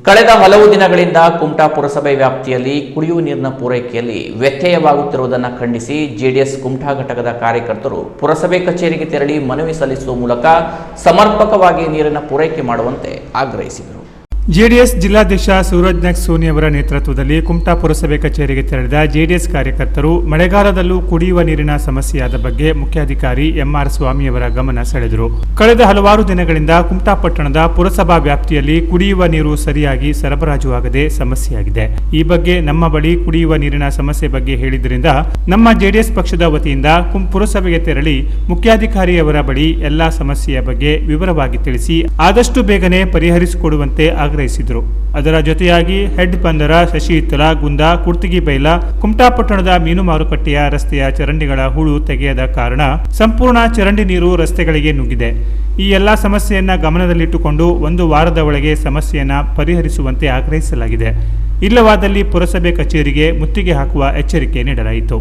ಕಳೆದ ಹಲವು ದಿನಗಳಿಂದ ಕುಮಟಾ ಪುರಸಭೆ ವ್ಯಾಪ್ತಿಯಲ್ಲಿ ಕುಡಿಯುವ ನೀರಿನ ಪೂರೈಕೆಯಲ್ಲಿ ವ್ಯತ್ಯಯವಾಗುತ್ತಿರುವುದನ್ನು ಖಂಡಿಸಿ ಜೆಡಿಎಸ್ ಕುಮಟಾ ಘಟಕದ ಕಾರ್ಯಕರ್ತರು ಪುರಸಭೆ ಕಚೇರಿಗೆ ತೆರಳಿ ಮನವಿ ಸಲ್ಲಿಸುವ ಮೂಲಕ ಸಮರ್ಪಕವಾಗಿ ನೀರಿನ ಪೂರೈಕೆ ಮಾಡುವಂತೆ ಆಗ್ರಹಿಸಿದರು. ಜೆಡಿಎಸ್ ಜಿಲ್ಲಾಧ್ಯಕ್ಷ ಸೂರಜ್ ನಾಯ್ಕ್ ಸೋನಿ ಅವರ ನೇತೃತ್ವದಲ್ಲಿ ಕುಮಟಾ ಪುರಸಭೆ ಕಚೇರಿಗೆ ತೆರಳಿದ ಜೆಡಿಎಸ್ ಕಾರ್ಯಕರ್ತರು ಮಳೆಗಾಲದಲ್ಲೂ ಕುಡಿಯುವ ನೀರಿನ ಸಮಸ್ಯೆಯಾದ ಬಗ್ಗೆ ಮುಖ್ಯಾಧಿಕಾರಿ ಎಂಆರ್ ಸ್ವಾಮಿ ಅವರ ಗಮನ ಸೆಳೆದರು. ಕಳೆದ ಹಲವಾರು ದಿನಗಳಿಂದ ಕುಮಟಾ ಪಟ್ಟಣದ ಪುರಸಭಾ ವ್ಯಾಪ್ತಿಯಲ್ಲಿ ಕುಡಿಯುವ ನೀರು ಸರಿಯಾಗಿ ಸರಬರಾಜು ಆಗದೆ ಸಮಸ್ಯೆಯಾಗಿದೆ. ಈ ಬಗ್ಗೆ ನಮ್ಮ ಬಳಿ ಕುಡಿಯುವ ನೀರಿನ ಸಮಸ್ಯೆ ಬಗ್ಗೆ ಹೇಳಿದ್ದರಿಂದ ನಮ್ಮ ಜೆಡಿಎಸ್ ಪಕ್ಷದ ವತಿಯಿಂದ ಪುರಸಭೆಗೆ ತೆರಳಿ ಮುಖ್ಯಾಧಿಕಾರಿಯವರ ಬಳಿ ಎಲ್ಲಾ ಸಮಸ್ಯೆಯ ಬಗ್ಗೆ ವಿವರವಾಗಿ ತಿಳಿಸಿ ಆದಷ್ಟು ಬೇಗನೆ ಪರಿಹರಿಸಿಕೊಡುವಂತೆ ಆಗ್ರಹಿಸಿದರು. ಅದರ ಜೊತೆಯಾಗಿ ಹೆಡ್ ಬಂದರ ಶಶಿಹಿತ್ತಲ ಗುಂದ ಕುರ್ತಿಗಿ ಬೈಲ ಕುಮಟಾ ಪಟ್ಟಣದ ಮೀನು ಮಾರುಕಟ್ಟೆಯ ರಸ್ತೆಯ ಚರಂಡಿಗಳ ಹೂಳು ತೆಗೆಯದ ಕಾರಣ ಸಂಪೂರ್ಣ ಚರಂಡಿ ನೀರು ರಸ್ತೆಗಳಿಗೆ ನುಗ್ಗಿದೆ. ಈ ಎಲ್ಲಾ ಸಮಸ್ಯೆಯನ್ನ ಗಮನದಲ್ಲಿಟ್ಟುಕೊಂಡು 1 ವಾರದ ಒಳಗೆ ಸಮಸ್ಯೆಯನ್ನ ಪರಿಹರಿಸುವಂತೆ ಆಗ್ರಹಿಸಲಾಗಿದೆ. ಇಲ್ಲವಾದಲ್ಲಿ ಪುರಸಭೆ ಕಚೇರಿಗೆ ಮುತ್ತಿಗೆ ಹಾಕುವ ಎಚ್ಚರಿಕೆ ನೀಡಲಾಯಿತು.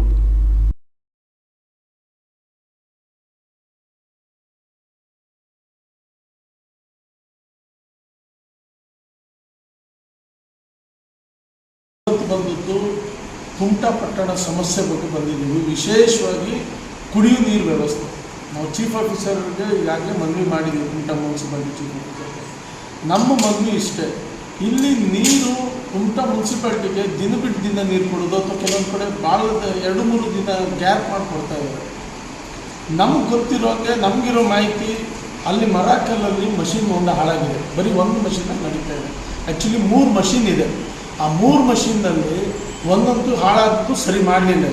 ಬಂದದ್ದು ಕುಮಟಾ ಪಟ್ಟಣ ಸಮಸ್ಯೆ ಬಗ್ಗೆ ಬಂದಿದ್ದೀವಿ. ವಿಶೇಷವಾಗಿ ಕುಡಿಯುವ ನೀರು ವ್ಯವಸ್ಥೆ ನಾವು ಚೀಫ್ ಆಫೀಸರ್ಗೆ ಈಗಾಗಲೇ ಮನವಿ ಮಾಡಿದ್ದೀವಿ. ಕುಮಟಾ ಮುನ್ಸಿಪಾಲಿಟಿ ಚೀಫ್ ಆಫೀಸರ್ಗೆ ನಮ್ಮ ಮನವಿ ಇಷ್ಟೇ, ಇಲ್ಲಿ ನೀರು ಕುಮಟಾ ಮುನ್ಸಿಪಾಲಿಟಿಗೆ ದಿನ ಬಿಟ್ಟು ದಿನ ನೀರು ಕೊಡೋದು ಅಥವಾ ಕೆಲವೊಂದು ಕಡೆ ಭಾಳ 2-3 ದಿನ ಗ್ಯಾಪ್ ಮಾಡಿಕೊಡ್ತಾ ಇದ್ದಾರೆ. ನಮಗೆ ಗೊತ್ತಿರೋಂಗೆ ನಮಗಿರೋ ಮಾಹಿತಿ ಅಲ್ಲಿ ಮರಾಕಲ್ಲಲ್ಲಿ ಮಷಿನ್ ಹೊಂಡ ಹಾಳಾಗಿದೆ. ಬರೀ 1 ಮಷಿನಲ್ಲಿ ನಡೀತಾ ಇದೆ. ಆ್ಯಕ್ಚುಲಿ 3 ಮಷಿನ್ ಇದೆ. ಆ 3 ಮಷಿನ್ನಲ್ಲಿ ಒಂದಂತೂ ಹಾಳಾದ್ದು ಸರಿ ಮಾಡಲಿಲ್ಲ.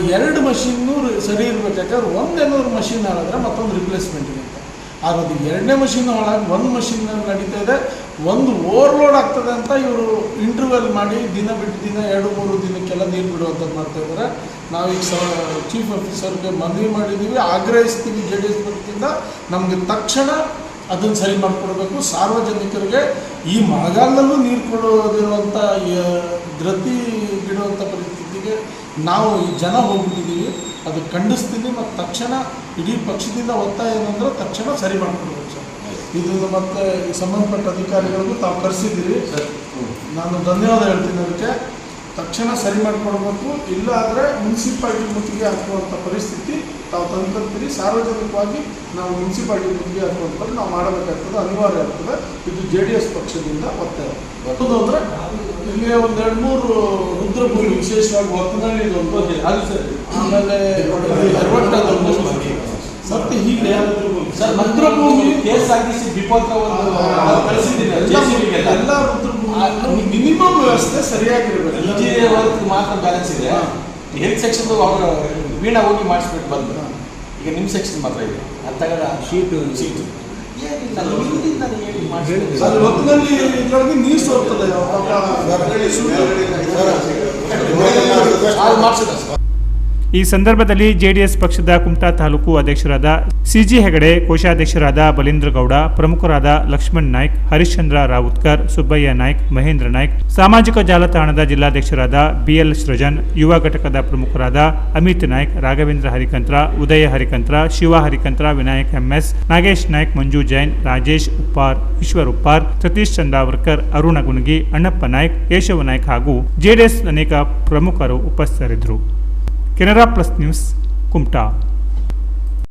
2 ಮಷಿನ್ನು ಸರಿ ಇರಬೇಕಾದ್ರೆ ಒಂದೇನಾದ್ರು ಮಷಿನ್ ಹಾಳಾದರೆ ಮತ್ತೊಂದು ರಿಪ್ಲೇಸ್ಮೆಂಟ್ ಇದೆ. ಆದರೆ ಅದು 2ನೇ ಮಷಿನ್ ಹಾಳಾಗಿ 1 ಮಷಿನ್ನಲ್ಲಿ ನಡೀತಾ ಇದೆ. ಒಂದು ಓವರ್ಲೋಡ್ ಆಗ್ತದೆ ಅಂತ ಇವರು ಇಂಟರ್ವೆಲ್ ಮಾಡಿ ದಿನ ಬಿಟ್ಟು ದಿನ 2-3 ದಿನಕ್ಕೆಲ್ಲ ನೀರು ಬಿಡುವಂಥದ್ದು ಮಾಡ್ತಾ ಇದ್ದಾರೆ. ನಾವೀಗ ಚೀಫ್ ಆಫೀಸರ್ಗೆ ಮನವಿ ಮಾಡಿದ್ದೀವಿ, ಆಗ್ರಹಿಸ್ತೀವಿ. JDS ಪಕ್ಷದಿಂದ ನಮಗೆ ತಕ್ಷಣ ಅದನ್ನು ಸರಿ ಮಾಡಿಕೊಡ್ಬೇಕು. ಸಾರ್ವಜನಿಕರಿಗೆ ಈ ಮಳೆಗಾಲದಲ್ಲೂ ನೀರು ಕೊಡೋದಿರುವಂಥ ಧೃತಿಗಿಡುವಂಥ ಪರಿಸ್ಥಿತಿಗೆ ನಾವು ಈ ಜನ ಹೋಗ್ಬಿಟ್ಟಿದ್ದೀವಿ. ಅದು ಖಂಡಿಸ್ತೀನಿ. ಮತ್ತು ತಕ್ಷಣ ಇಡೀ ಪಕ್ಷದಿಂದ ಒತ್ತಾಯ ಏನಂದ್ರೆ ತಕ್ಷಣ ಸರಿ ಮಾಡಿಕೊಡ್ಬೇಕು ಸರ್. ಇದನ್ನು ಮತ್ತು ಸಂಬಂಧಪಟ್ಟ ಅಧಿಕಾರಿಗಳಿಗೂ ತಾವು ಕರೆಸಿದ್ದೀರಿ. ನಾನು ಧನ್ಯವಾದ ಹೇಳ್ತೀನಿ. ಅದಕ್ಕೆ ತಕ್ಷಣ ಸರಿ ಮಾಡಿಕೊಡ್ಬೇಕು. ಇಲ್ಲ ಆದರೆ ಮುನ್ಸಿಪಾಲ್ಟಿ ಮುತ್ತಿಗೆ ಹಾಕುವಂಥ ಪರಿಸ್ಥಿತಿ ತಾವು ತಂದ್ಕೊಳ್ತೀರಿ. ಸಾರ್ವಜನಿಕವಾಗಿ ನಾವು ಮುನ್ಸಿಪಾಲ್ಟಿ ಮುತ್ತಿಗೆ ಹಾಕುವಂಥದ್ದು ನಾವು ಮಾಡಬೇಕಾಗ್ತದೆ, ಅನಿವಾರ್ಯ ಆಗ್ತದೆ. ಇದು JDS ಪಕ್ಷದಿಂದ ಒತ್ತಾಯ. ಮತ್ತೊಂದು ಅಂದರೆ ಇಲ್ಲಿ ಒಂದು 2-3 ರುದ್ರಭೂಮಿ, ವಿಶೇಷವಾಗಿ ಹೊತ್ತನಲ್ಲಿ ಇದೊಂದು, ಆಮೇಲೆ ಎರವಟ್ಟದೊಂದು, ಮತ್ತೆ ಹೀಗೆ ಸರ್ ರುದ್ರಭೂಮಿ KSRTC ಡಿಪೋತ್ರ ಎಲ್ಲ ರುದ್ರಭೂಮಿ ಮಿನಿಮಮ್ ವ್ಯವಸ್ಥೆ ಸರಿಯಾಗಿರಬೇಕು. ಇಂಜಿನಿಯರ್ ಮಾತ್ರ ಬ್ಯಾಲೆನ್ಸ್ ಇದೆ. ಹೆಲ್ತ್ ಸೆಕ್ಷನ್ ಅವರು ವೀಣಾ ಹೋಗಿ ಮಾಡಿಸ್ಬಿಟ್ಟು ಬಂದು ಈಗ ನಿಮ್ಮ ಸೆಕ್ಷನ್ ಮಾತ್ರ ಇದೆ. ಅಂತಗಡ ಶೀಟು ಹೊತ್ತಿನಲ್ಲಿ ನೀರು ಸೋರ್ತದೆ. ಈ ಸಂದರ್ಭದಲ್ಲಿ ಜೆಡಿಎಸ್ ಪಕ್ಷದ ಕುಮಟಾ ತಾಲೂಕು ಅಧ್ಯಕ್ಷರಾದ CG ಹೆಗಡೆ, ಕೋಶಾಧ್ಯಕ್ಷರಾದ ಬಲೀಂದ್ರ ಗೌಡ, ಪ್ರಮುಖರಾದ ಲಕ್ಷ್ಮಣ್ ನಾಯ್ಕ್, ಹರಿಶ್ಚಂದ್ರ ರಾವುತ್ಕರ್, ಸುಬ್ಬಯ್ಯ ನಾಯ್ಕ್, ಮಹೇಂದ್ರ ನಾಯ್ಕ್, ಸಾಮಾಜಿಕ ಜಾಲತಾಣದ ಜಿಲ್ಲಾಧ್ಯಕ್ಷರಾದ BL ಸೃಜನ್, ಯುವ ಘಟಕದ ಪ್ರಮುಖರಾದ ಅಮಿತ್ ನಾಯ್ಕ್, ರಾಘವೇಂದ್ರ ಹರಿಕಂತ್ರ, ಉದಯ ಹರಿಕಂತ್ರ, ಶಿವ ಹರಿಕಂತ್ರ, ವಿನಾಯಕ್ MS, ನಾಗೇಶ್ ನಾಯ್ಕ್, ಮಂಜು ಜೈನ್, ರಾಜೇಶ್ ಉಪ್ಪಾರ್, ಈಶ್ವರ್ ಉಪ್ಪಾರ್, ಸತೀಶ್ ಚಂದಾವರ್ಕರ್, ಅರುಣ ಗುಣಗಿ, ಅಣ್ಣಪ್ಪ ನಾಯ್ಕ್, ಕೇಶವ ನಾಯ್ಕ್ ಹಾಗೂ ಜೆಡಿಎಸ್ ಅನೇಕ ಪ್ರಮುಖರು ಉಪಸ್ಥಿತರಿದ್ದರು. Canara plus news Kumta.